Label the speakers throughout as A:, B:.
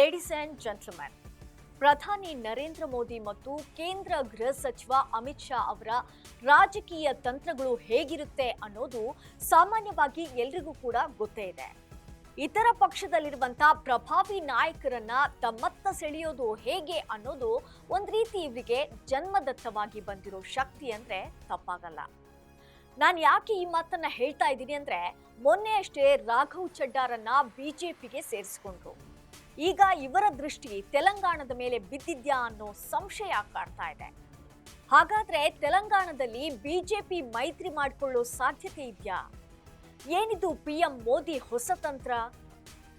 A: Ladies and gentlemen, ಪ್ರಧಾನಿ ನರೇಂದ್ರ ಮೋದಿ ಮತ್ತು ಕೇಂದ್ರ ಗೃಹ ಸಚಿವ ಅಮಿತ್ ಶಾ ಅವರ ರಾಜಕೀಯ ತಂತ್ರಗಳು ಹೇಗಿರುತ್ತೆ ಅನ್ನೋದು ಸಾಮಾನ್ಯವಾಗಿ ಎಲ್ರಿಗೂ ಕೂಡ ಗೊತ್ತೇ ಇದೆ. ಇತರ ಪಕ್ಷದಲ್ಲಿರುವಂತಹ ಪ್ರಭಾವಿ ನಾಯಕರನ್ನ ತಮ್ಮತ್ತ ಸೆಳೆಯೋದು ಹೇಗೆ ಅನ್ನೋದು ಒಂದ್ ರೀತಿ ಇವರಿಗೆ ಜನ್ಮದತ್ತವಾಗಿ ಬಂದಿರೋ ಶಕ್ತಿ ಅಂದ್ರೆ ತಪ್ಪಾಗಲ್ಲ. ನಾನು ಯಾಕೆ ಈ ಮಾತನ್ನ ಹೇಳ್ತಾ ಇದ್ದೀನಿ ಅಂದ್ರೆ, ಮೊನ್ನೆ ಅಷ್ಟೇ ರಾಘವ್ ಚಡ್ಡಾರನ್ನ ಬಿಜೆಪಿಗೆ ಸೇರಿಸಿಕೊಂಡ್ರು. ಈಗ ಇವರ ದೃಷ್ಟಿ ತೆಲಂಗಾಣದ ಮೇಲೆ ಬಿದ್ದಿದ್ಯಾ ಅನ್ನೋ ಸಂಶಯ ಕಾಡ್ತಾ ಇದೆ. ಹಾಗಾದ್ರೆ ತೆಲಂಗಾಣದಲ್ಲಿ ಬಿಜೆಪಿ ಮೈತ್ರಿ ಮಾಡಿಕೊಳ್ಳೋ ಸಾಧ್ಯತೆ ಇದೆಯಾ? ಏನಿದು ಪಿಎಂ ಮೋದಿ ಹೊಸ ತಂತ್ರ?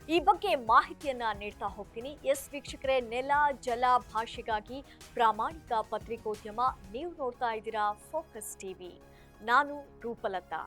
A: ಈ ಬಗ್ಗೆ ಮಾಹಿತಿಯನ್ನ ನೀಡ್ತಾ ಹೋಗ್ತೀನಿ. ಎಸ್ ವೀಕ್ಷಕರೇ, ನೆಲ ಜಲ ಭಾಷೆಗಾಗಿ ಪ್ರಾಮಾಣಿಕ ಪತ್ರಿಕೋದ್ಯಮ. ನೀವು ನೋಡ್ತಾ ಇದ್ದೀರಾ ಫೋಕಸ್ ಟಿವಿ. ನಾನು ರೂಪಲತಾ.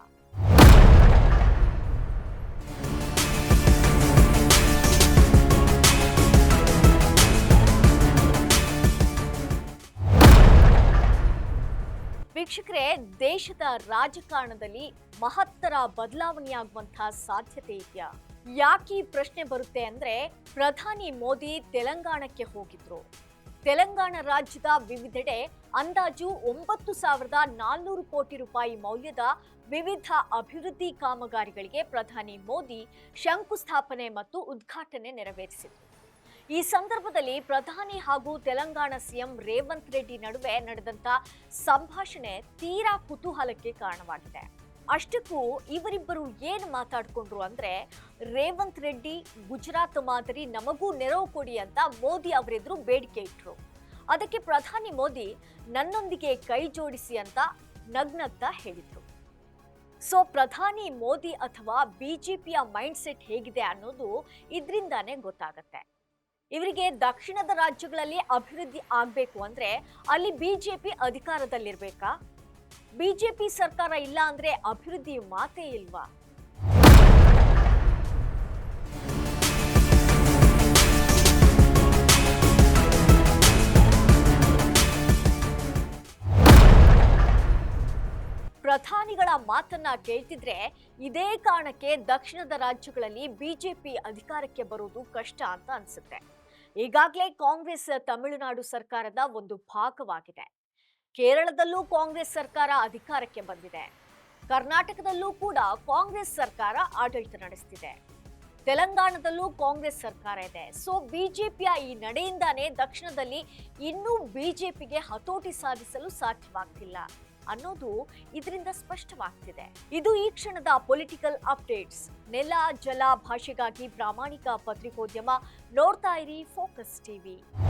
A: ವೀಕ್ಷಕರೇ, ದೇಶದ ರಾಜಕಾರಣದಲ್ಲಿ ಮಹತ್ತರ ಬದಲಾವಣೆಯಾಗುವಂತಹ ಸಾಧ್ಯತೆ ಇದೆಯಾ? ಯಾಕೆ ಈ ಪ್ರಶ್ನೆ ಬರುತ್ತೆ ಅಂದ್ರೆ, ಪ್ರಧಾನಿ ಮೋದಿ ತೆಲಂಗಾಣಕ್ಕೆ ಹೋಗಿದ್ರು. ತೆಲಂಗಾಣ ರಾಜ್ಯದ ವಿವಿಧೆಡೆ ಅಂದಾಜು 9,400 ಕೋಟಿ ರೂಪಾಯಿ ಮೌಲ್ಯದ ವಿವಿಧ ಅಭಿವೃದ್ಧಿ ಕಾಮಗಾರಿಗಳಿಗೆ ಪ್ರಧಾನಿ ಮೋದಿ ಶಂಕುಸ್ಥಾಪನೆ ಮತ್ತು ಉದ್ಘಾಟನೆ ನೆರವೇರಿಸಿದರು. ಈ ಸಂದರ್ಭದಲ್ಲಿ ಪ್ರಧಾನಿ ಹಾಗೂ ತೆಲಂಗಾಣ ಸಿಎಂ ರೇವಂತ್ ರೆಡ್ಡಿ ನಡುವೆ ನಡೆದಂತ ಸಂಭಾಷಣೆ ತೀರಾ ಕುತೂಹಲಕ್ಕೆ ಕಾರಣವಾಗಿದೆ. ಅಷ್ಟಕ್ಕೂ ಇವರಿಬ್ಬರು ಏನು ಮಾತಾಡ್ಕೊಂಡ್ರು ಅಂದ್ರೆ, ರೇವಂತ್ ರೆಡ್ಡಿ ಗುಜರಾತ್ ಮಾದರಿ ನಮಗೂ ನೆರವು ಕೊಡಿ ಅಂತ ಮೋದಿ ಅವರೆದುರು ಬೇಡಿಕೆ ಇಟ್ರು. ಅದಕ್ಕೆ ಪ್ರಧಾನಿ ಮೋದಿ ನನ್ನೊಂದಿಗೆ ಕೈ ಜೋಡಿಸಿ ಅಂತ ನಗ್ನಗ್ತಾ ಹೇಳಿದ್ರು. ಸೊ ಪ್ರಧಾನಿ ಮೋದಿ ಅಥವಾ ಬಿಜೆಪಿಯ ಮೈಂಡ್ ಸೆಟ್ ಹೇಗಿದೆ ಅನ್ನೋದು ಇದರಿಂದಾನೇ ಗೊತ್ತಾಗತ್ತೆ. ಇವರಿಗೆ ದಕ್ಷಿಣದ ರಾಜ್ಯಗಳಲ್ಲಿ ಅಭಿವೃದ್ಧಿ ಆಗ್ಬೇಕು ಅಂದ್ರೆ ಅಲ್ಲಿ ಬಿಜೆಪಿ ಅಧಿಕಾರದಲ್ಲಿರ್ಬೇಕಾ? ಬಿಜೆಪಿ ಸರ್ಕಾರ ಇಲ್ಲ ಅಂದ್ರೆ ಅಭಿವೃದ್ಧಿ ಮಾತೇ ಇಲ್ವಾ? ಪ್ರಧಾನಿಗಳ ಮಾತನ್ನ ಕೇಳ್ತಿದ್ರೆ ಇದೇ ಕಾರಣಕ್ಕೆ ದಕ್ಷಿಣದ ರಾಜ್ಯಗಳಲ್ಲಿ ಬಿಜೆಪಿ ಅಧಿಕಾರಕ್ಕೆ ಬರೋದು ಕಷ್ಟ ಅಂತ ಅನ್ಸುತ್ತೆ. ಈಗಾಗಲೇ ಕಾಂಗ್ರೆಸ್ ತಮಿಳುನಾಡು ಸರ್ಕಾರದ ಒಂದು ಭಾಗವಾಗಿದೆ. ಕೇರಳದಲ್ಲೂ ಕಾಂಗ್ರೆಸ್ ಸರ್ಕಾರ ಅಧಿಕಾರಕ್ಕೆ ಬಂದಿದೆ. ಕರ್ನಾಟಕದಲ್ಲೂ ಕೂಡ ಕಾಂಗ್ರೆಸ್ ಸರ್ಕಾರ ಆಡಳಿತ ನಡೆಸ್ತಿದೆ. ತೆಲಂಗಾಣದಲ್ಲೂ ಕಾಂಗ್ರೆಸ್ ಸರ್ಕಾರ ಇದೆ. ಸೊ ಬಿಜೆಪಿಯ ಈ ನಡೆಯಿಂದಾನೇ ದಕ್ಷಿಣದಲ್ಲಿ ಇನ್ನೂ ಬಿಜೆಪಿಗೆ ಹತೋಟಿ ಸಾಧಿಸಲು ಸಾಧ್ಯವಾಗ್ತಿಲ್ಲ ಅನ್ನೋದು ಇದರಿಂದ ಸ್ಪಷ್ಟವಾಗ್ತಿದೆ. ಇದು ಈ ಕ್ಷಣದ ಪೊಲಿಟಿಕಲ್ ಅಪ್ಡೇಟ್ಸ್. ನೆಲ ಜಲ ಭಾಷೆಗಾಗಿ ಪ್ರಾಮಾಣಿಕ ಪತ್ರಿಕೋದ್ಯಮ. ನೋಡ್ತಾ ಇರಿ ಫೋಕಸ್ ಟಿವಿ.